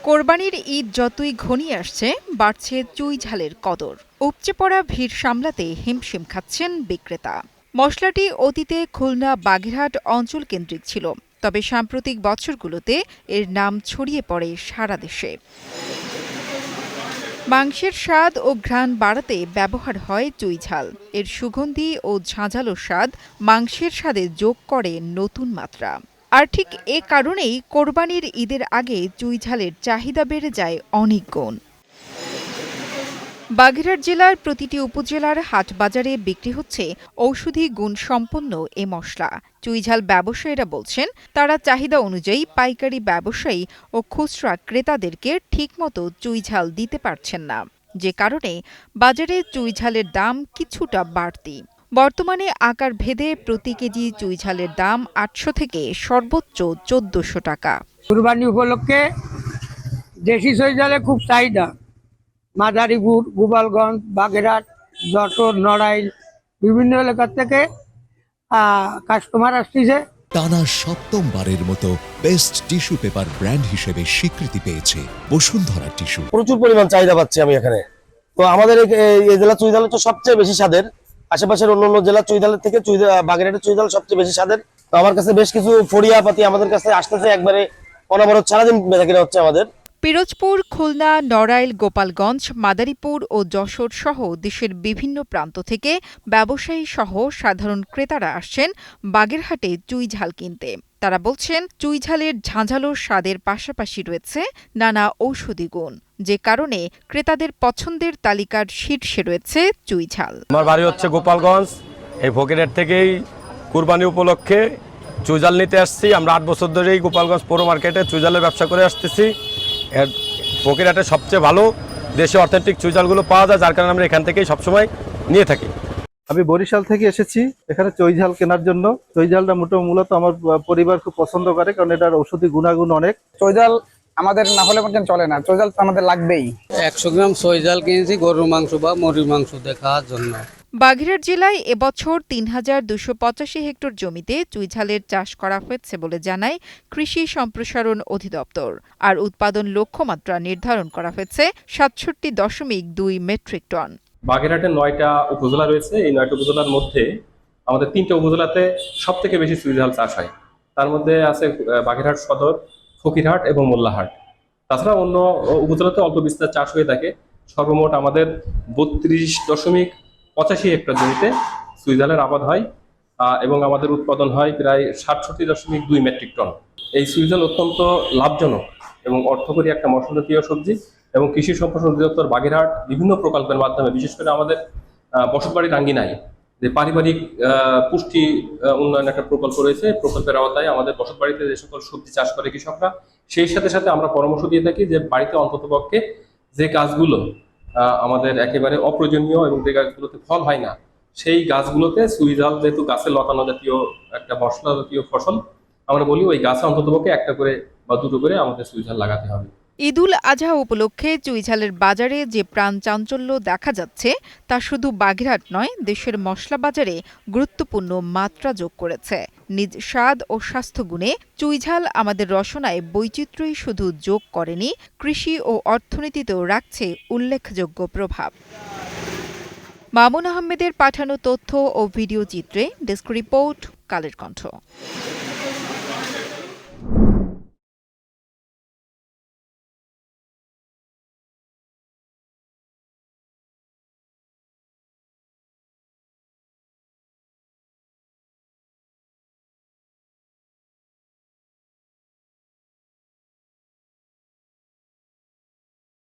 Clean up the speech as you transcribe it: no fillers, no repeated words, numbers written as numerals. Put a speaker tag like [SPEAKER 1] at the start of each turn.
[SPEAKER 1] কোরবানির ঈদ যতই ঘনিয়ে আসছে বাড়ছে চুই ঝালের কদর। উপচে পড়া ভিড় সামলাতে হিমশিম খাচ্ছেন বিক্রেতা। মশলাটি অতীতে খুলনা বাগেরহাট অঞ্চল কেন্দ্রিক ছিল, তবে সাম্প্রতিক বছরগুলোতে এর নাম ছড়িয়ে পড়ে সারা দেশে। মাংসের স্বাদ ও ঘ্রাণ বাড়াতে ব্যবহার হয় চুই ঝাল। এর সুগন্ধি ও ঝাঁঝালো স্বাদ মাংসের স্বাদে যোগ করে নতুন মাত্রা। আর ঠিক এ কারণেই কোরবানির ঈদের আগে চুই ঝালের চাহিদা বেড়ে যায় অনেক গুণ। বাগেরহাট জেলার প্রতিটি উপজেলার হাটবাজারে বিক্রি হচ্ছে ঔষধি গুণসম্পন্ন এ মশলা। চুইঝাল ব্যবসায়ীরা বলছেন, তারা চাহিদা অনুযায়ী পাইকারি ব্যবসায়ী ও খুচরা ক্রেতাদেরকে ঠিকমতো চুইঝাল দিতে পারছেন না, যে কারণে বাজারে চুইঝালের দাম কিছুটা বাড়তি। বর্তমানে আকার ভেদে প্রতি কেজি চুইঝালের দাম ৮০০ থেকে সর্বোচ্চ ১৪০০ টাকা।
[SPEAKER 2] কুরবানি উপলক্ষে দেশি চুইঝালে খুব চাহিদা। মাদারীপুর, গোপালগঞ্জ, বাগেরহাট, যশোর, নড়াইল বিভিন্ন এলাকা থেকে কাস্টমার আসছে।
[SPEAKER 3] টানা সপ্তমবারের মতো বেস্ট টিস্যু পেপার ব্র্যান্ড হিসেবে স্বীকৃতি পেয়েছে বসুন্ধরা টিস্যু।
[SPEAKER 4] প্রচুর পরিমাণ চাহিদা পাচ্ছি আমি এখানে। তো আমাদের এই জেলা চুইঝাল তো সবচেয়ে বেশি স্বাদের। আশেপাশের অন্যান্য জেলা চুইঝালের থেকে বাগেরহাটের চুইঝাল সবচেয়ে বেশি স্বাদের। তো আমার কাছে বেশ কিছু ফড়িয়া পাতি আমাদের কাছে আসতেছে, একবারে অনবরত সারাদিন বেচাকেনা হচ্ছে আমাদের।
[SPEAKER 1] পিরোজপুর, খুলনা, নড়াইল, গোপালগঞ্জ, মাদারীপুর ও যশোর সহ দেশের বিভিন্ন প্রান্ত থেকে ব্যবসায়ী সহ সাধারণ ক্রেতারা আসছেন বাগেরহাটে চুইঝাল কিনতে। তারা বলছেন, চুইঝালের ঝাঁঝালো স্বাদের পাশাপাশি রয়েছে নানা ঔষধি গুণ, যে কারণে ক্রেতাদের পছন্দের তালিকার শীর্ষে রয়েছে চুইঝাল।
[SPEAKER 5] আমার বাড়ি হচ্ছে গোপালগঞ্জ। এই ফকিরহাট থেকেই কুরবানি উপলক্ষে চুইঝাল নিতে আসছি। আমরা ৮ বছর ধরেই গোপালগঞ্জ পৌর মার্কেটে চুইঝালের ব্যবসা করে আসতেছি। ফকিরহাটে সবচেয়ে ভালো দেশে অথেন্টিক চুইঝালগুলো পাওয়া যায়, যার কারণে আমরা এখান থেকেই সবসময় নিয়ে থাকি।
[SPEAKER 6] আমি বরিশাল থেকে এসেছি এখানে চুইঝাল কেনার জন্য। চুইঝালটা মূলত আমার পরিবার খুব পছন্দ করে, কারণ এটার ঔষধি গুণাগুণ অনেক।
[SPEAKER 7] চুইঝাল আমাদের না হলে পর্যন্ত চলে না, চুইঝাল আমাদের লাগবেই।
[SPEAKER 8] ১০০ গ্রাম চুইঝাল কিনেছি গরুর মাংস বা মুরগির মাংস খাওয়ার জন্য।
[SPEAKER 1] বাগেরহাট জেলায় এবছর ৩,২৮৫ হেক্টর জমিতে চুইঝালের চাষ করা হয়েছে বলে জানায় কৃষি সম্প্রসারণ অধিদপ্তর। আর উৎপাদন লক্ষ্যমাত্রা নির্ধারণ করা হয়েছে ৬৭.২ মেট্রিক টন।
[SPEAKER 9] বাগেরহাটের ৯টা উপজেলা রয়েছে। এই ৯টা উপজেলার মধ্যে আমাদের ৩টা উপজেলাতে সব থেকে বেশি চুইঝাল চাষ হয়। তার মধ্যে আছে বাগেরহাট সদর, ফকিরহাট এবং মোল্লাহাট। তাছাড়া অন্য উপজেলাতে অল্প বিস্তার চাষ হয়ে থাকে। সর্বমোট আমাদের ৩২.৮৫ হেক্টর জমিতে চুইঝালের আবাদ হয় এবং আমাদের উৎপাদন হয় প্রায় ৬৭.২ মেট্রিক টন। এই চুইঝাল অত্যন্ত লাভজনক এবং অর্থকরী একটা মশলাজাতীয় সবজি, এবং কৃষি সম্প্রসারণ অধিদপ্তর বাগেরহাট বিভিন্ন প্রকল্পের মাধ্যমে, বিশেষ করে আমাদের বসতবাড়ির আঙ্গিনায় যে পারিবারিক পুষ্টি উন্নয়ন একটা প্রকল্প রয়েছে, প্রকল্পের আওতায় আমাদের বসতবাড়িতে যে সকল সবজি চাষ করে কৃষকরা, সেই সাথে সাথে আমরা পরামর্শ দিয়ে থাকি যে বাড়িতে অন্ততপক্ষে যে গাছগুলো আমাদের একেবারে অপ্রয়োজনীয় এবং যে গাছগুলোতে ফল হয় না, সেই গাছগুলোতে চুইঝাল যেহেতু গাছে লতানো জাতীয় একটা মশলা জাতীয় ফসল, আমরা বলি ওই গাছে অন্ততপক্ষে একটা করে বা দুটো করে আমাদের চুইঝাল লাগাতে হবে।
[SPEAKER 1] ঈদুল আজহা উপলক্ষে চুইঝালের বাজারে যে প্রাণ চাঞ্চল্য দেখা যাচ্ছে, তা শুধু বাগেরহাট নয়, দেশের মশলা বাজারে গুরুত্বপূর্ণ মাত্রা যোগ করেছে। নিজ স্বাদ ও স্বাস্থ্যগুণে চুইঝাল আমাদের রসনায় বৈচিত্র্যই শুধু যোগ করেনি, কৃষি ও অর্থনীতিতেও রাখছে উল্লেখযোগ্য প্রভাব। মামুন আহমেদের পাঠানো তথ্য ও ভিডিও চিত্রে ডেস্ক রিপোর্ট, কালের কণ্ঠ।